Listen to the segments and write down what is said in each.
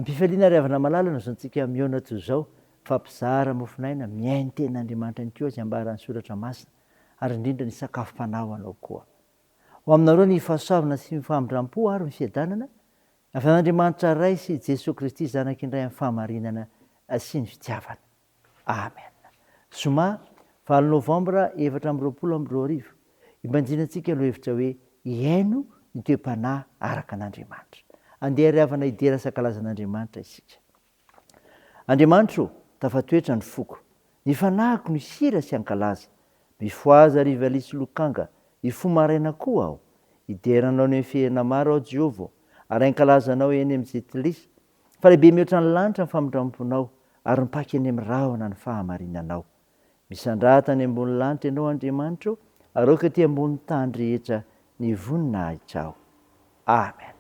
ampifaliana ry havana malala no zantsika miona toy izao fampizara mofinaina miainy ten'andriamanitra ny koa zay ambarany soratra masina ary indrindra ny sakafom-panahoanao koa ho aminareo ny fahasoavana sy mifamindram-po ary ny fiadanana avy an'andriamanitra ray sy Jesosy Kristy zanak'indray amin'ny fahamarinana sy ny fitiavana amen. Zoma 9 Novambra 2022 ibanjinantsika no hevitra hoe iaino ny toe-panahy araka an'Andriamanitra. Andeha ry havana idera sakalazan'Andriamanitra isika. Andriamanitro, tafatoetra ny foko, ny fanahiko ny hira sy ankalaza, mifoaza rivalisy lokanga, ifomaraina koa aho, ideranao ny fihena maro ao Jehova, ary ankalazanao eny amin'ny zetilisa, fa lehibe mihoatra ny lanitra ny famindramponao, ary mipaky eny amin'ny rahona ny fahamarinanao. Misandrata ny ambony lanitra ianao Andriamanitro, ary aoka ty ambony tany rehetra ny voninahitra. Amen.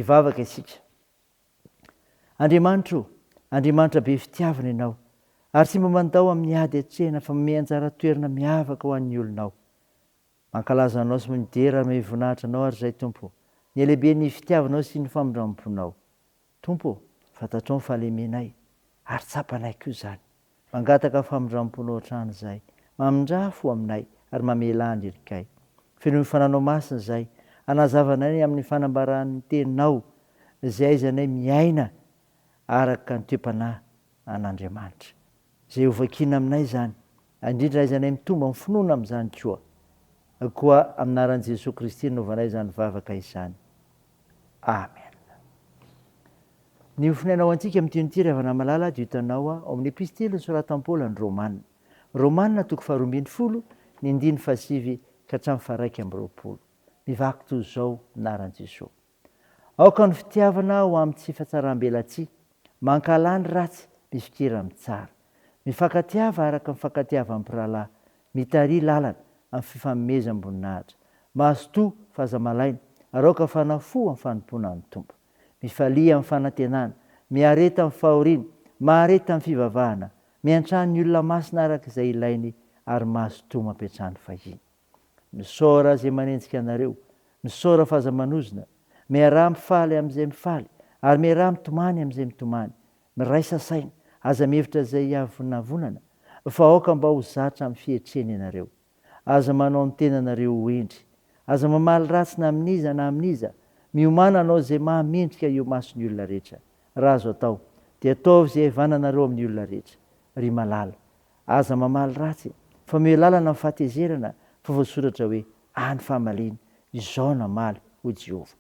hivavaka isika. Andriamanitra be fitiavana ianao, ary tsy mba mandao amin'ny ady atsehana fa mome anjara toerana miavaka ho an'ny olonao. Mankalaza anao sy midera ary voninahitra anao ary izay Tompo, ny lehibe ny fitiavanao sy ny famindramponao. Tompo, fantatrao ny fahalemenay ary tsapanay koa izany. Mangataka famindramponao hatrany izay, mamindrafo aminay ary mamelany irikay. Fenoy fananao masina izay, anazavanay amin'ny fanambaran'ny teninao izay aizanay miaina araka ny toe-panahy an'Andriamanitra. Izay hovakina aminay izany, indrindra aizanay mitomba amin'ny finoana amin'izany koa aminaran'i Jesosy Kristy nanaovanay izany vavaka izany. Amen. Ny ofinainao antsika amin'ity ravana malala dia hitanao ao amin'ny epistely nosoratan'i Paoly any Romanina. Romanina 12 ny 1:7 ka hatramin'ny 1:20. Mivaky toy izao anaran'i Jesosy. Aoka ny fitiavana ho amin'ny tsy fahatsaram-belatsia, mankalany ratsy, mifikira amin'ny tsara, mifankatiava araka mifankatiava amin'ny mpirahalahy, mitaria lalana amin'ny fifanomezam-boninahitra, mahazo-toa fahazamalaina, ary aoka fanafo amin'ny fanompoana amin'ny Tompo, mifalia amin'ny fanantenana, miareta amin'ny fahoriana, mahareta amin'ny fivavahana, miantrany ny olona masina araka izay ilainy ary mahazo-toa mampiatrany fahiny. Misaora izay manenjika anareo, misaora fahazamanozina, miarah-mifaly amin'izay mifaly, ary miarah-mitomany amin'izay mitomany, miraisa saina, aza mihevitra izay avonavonana, fa aoka mba ho zatra amin'ny fietrena ianareo. Aza manao ny tenanareo ho endry, aza mamaly ratsy na amin'iza na amin'iza, miomana anao izay mahamendrika eo mason'ny olona rehetra. Raha azo atao, dia ataovy izay havananareo amin'ny olona rehetra. Ry malala, aza mamaly ratsy, fa mio lalana amin'ny fahatezerana, fa voasoratra hoe any fahamaliana, izao namaly ho Jehovah.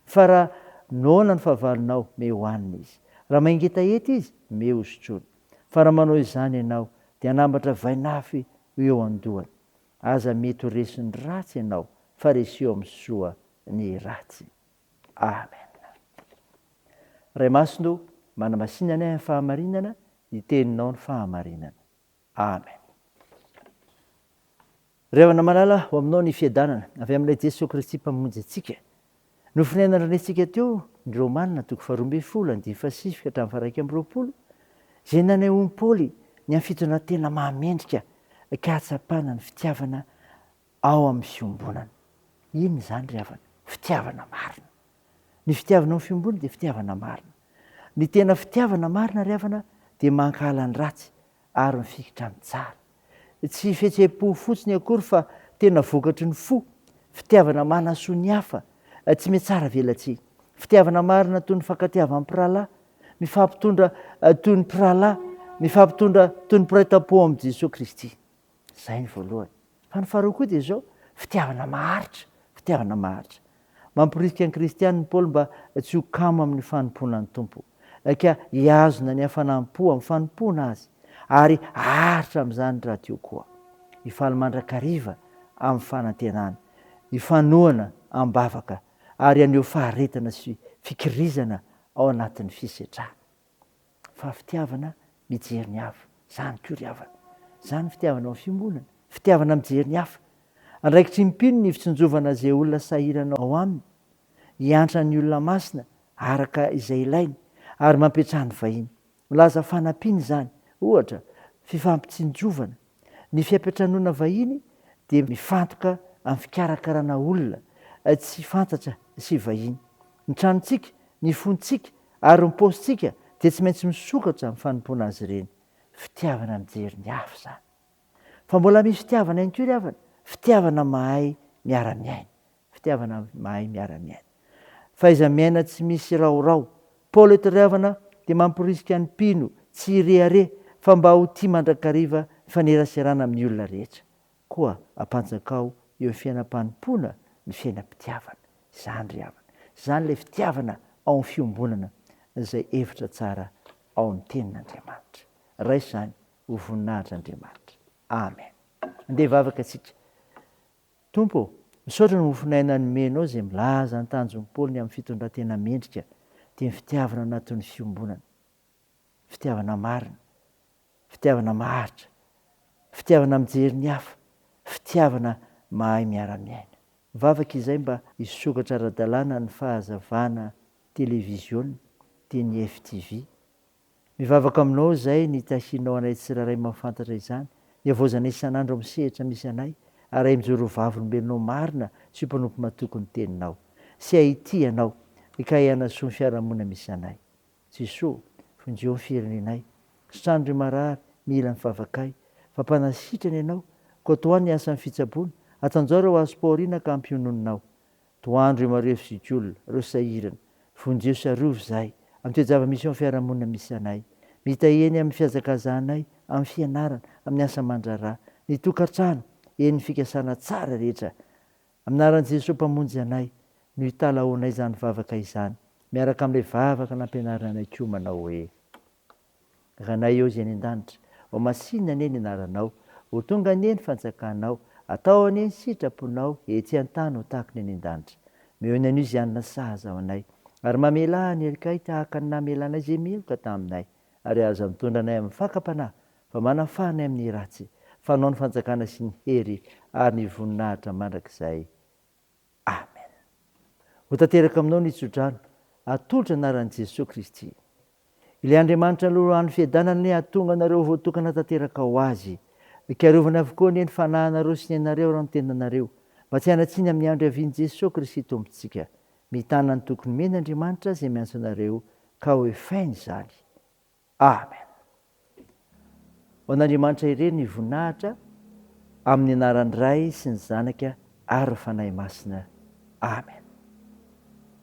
Fa raha noana ny fahavalonao, me hohanina izy. Raha maingetaeta izy, me hosotrony. Fa raha manao izany ianao, dia anambatra vainafy eo an-dohany. Aza mety ho resiny ratsy ianao, fa reseo amin'ny soa ny ratsy. Amen. Ray masino, manamasinana ny fahamarinana, iteninao ny fahamarinana. Amen. Ravana malala ho aminao ny fiadanana avy amin'ilay Jesosy Kristy mpamonjy antsika. Nofinaina indrindrantsika teo ny Romanina 12:7 ka hatramin'ny 1:20, izay nanehoan'i Paoly ny am'fitondra tena mahamendrika ka hatsapana ny fitiavana ao amin'ny fiombonana. Inona izany ry havana? Fitiavana marina. Ny fitiavana amin'ny fiombonana dia fitiavana marina. Ny tena fitiavana marina ry havana dia mankala ny ratsy ary mifikitra amin'ny tsara. Tsy fihetseham-po fotsiny akory fa tena vokatry ny fo. Fitiavana manasoa ny hafa, tsy metsara velatsia. Fitiavana marina toy ny fankatiava amin'ny mpirahalahy, mifampitondra toy ny mpirahalahy, mifampitondra toy ny mpiray-tam-po amin'i Jesosy Kristy. Izay ny voalohany. Fa ny faharoa koa dia izao, fitiavana maharitra, fitiavana maharitra. Mampirisika ny kristianina Paoly mba tsy ho kamo amin'ny fanompoana ny Tompo, ka hiazona ny hafanam-po amin'ny fanompoana azy, ary haritra amin'izany raha teo koa. Hifaly mandrakariva amin'ny fanantenana, hifanohana am-bavaka, ary haneho faharetana sy fikirizana ao anatin'ny fisetrahana. Fa fitiavana mijery ny hafa, izany koa ry havana. Izany fitiavana amin'ny fiombonana, fitiavana mijery ny hafa. Andraikitry mipino ny fitsinjovana izay olona sahirana ao aminy, hiantra ny olona masina araka izay ilainy, ary mampiatrany vahiny. Milaza fanampiana izany, ohatra fifampitsinjovana. Ny fiampiatranoana vahiny dia mifantoka amin'ny fikarakarana olona tsy fantatra sy vahiny. Ny tranontsika, ny fontsika ary ny paozintsika dia tsy maintsy misokatra amin'ny fanompoana azy ireny. Fitiavana mijery ny hafa izany. Fa mbola misy fitiavana ihany koa ry havana, fitiavana mahay miara-miaina. Fitiavana mahay miara-miaina. Fahaiza-miaina tsy misy raorao. Paoly eto ry havana dia mampirisika ny mpino tsy hirehare, fa mba ho tia mandrakariva fanerasarana amin'ny olona rehetra. Koa ampanjakao eo amin'ny fiainam-panompoana ny fiainam-pitiavana. Izany ry havana. Izany ilay fitiavana ao amin'ny fiombonana izay hevitra tsara ao amin'ny tenin'Andriamanitra. Raisa izany ho voninahitr'Andriamanitra. Amen. Andeha hivavaka antsika. Tompo, misaotra ny mofinaina nomenao izay milaza ny tanjon'i Paoly amin'ny fitondran-tena mendrika dia ny fitiavana anatin'ny fiombonana. Fitiavana marina, fitiavana maharitra, fitiavana mijery ny hafa, fitiavana mahay miara-miaina. Mivavaka izay mba hisokatra ara-dalàna ny fahazavana televiziona, teny FTV. Mivavaka aminao zay ny tahinao anay tsiraray mahafantatra izany, ny avozana isan'andro amin'ny sehatra misy anay, ary ay mijoro vavolombelonao marina sy mpanompo matoky ny teninao. Sy ahity anao ka ianasoa ny fiarahamonina misy anay. Jesoa, vonjeo ny firenenay, sandry marary mila ny favakay, fampanasitrany ianao, ko toany ny asan'ny fitsaboana, atanjao ho azo paoriana ka ampiononinao. Toandro mareo fizitriolona, reo sahirana, vonjeo sarovo zahay, amin'ny toejava misy eo amin'ny fiarahamonina misy anay. Mitaheny amin'ny fiazakazanay, amin'ny fianarana, amin'ny asa mandrarà, ny tokantrano, eny ny fikasana tsara rehetra. Aminaran'i Jesosy mpamonjy anay, no hitalaonay izany vavaka izany, miaraka amin'ilay vavaka nampianarana anay koa manao hoe: ranay eo izay any an-danitra, ho masinina anie ny anaranao, ho tonga anie ny fanjakanao, atao anie ny sitraponao, etsy an-tany ho tahaka ny any an-danitra. Meo ny anio izy anona sahaza ao anay, ary mamelà ny elikay tahaka ny namelanay izay meloka taminay, ary aza mitondra anay amin'ny fakapanahy, fa manafanay amin'ny ratsy, fanao ny fanjakana sy ny hery ary ny voninahitra mandrakizay. Amen. Ho tanteraka aminao ny tsodrano, atolotra anaran'i Jesosy Kristy. Ilay Andriamanitra alohan'ny fiadanana ny ahatonga anareo voatokana tanteraka ho azy, ikarovana avokoa ny fanahynareo sy ny anareo raha ny tenanareo, mba tsy hanatsiny amin'ny andro avian'i Jesosy Kristy tompontsika. Mitana ny tokony mena Andriamanitra izay miantso anareo, ka ho efainy izany. Amen. Ho an'Andriamanitra ireny ny voninahitra, amin'ny anaran'ny Ray sy ny Zanaka ary ny fanahy masina. Amen.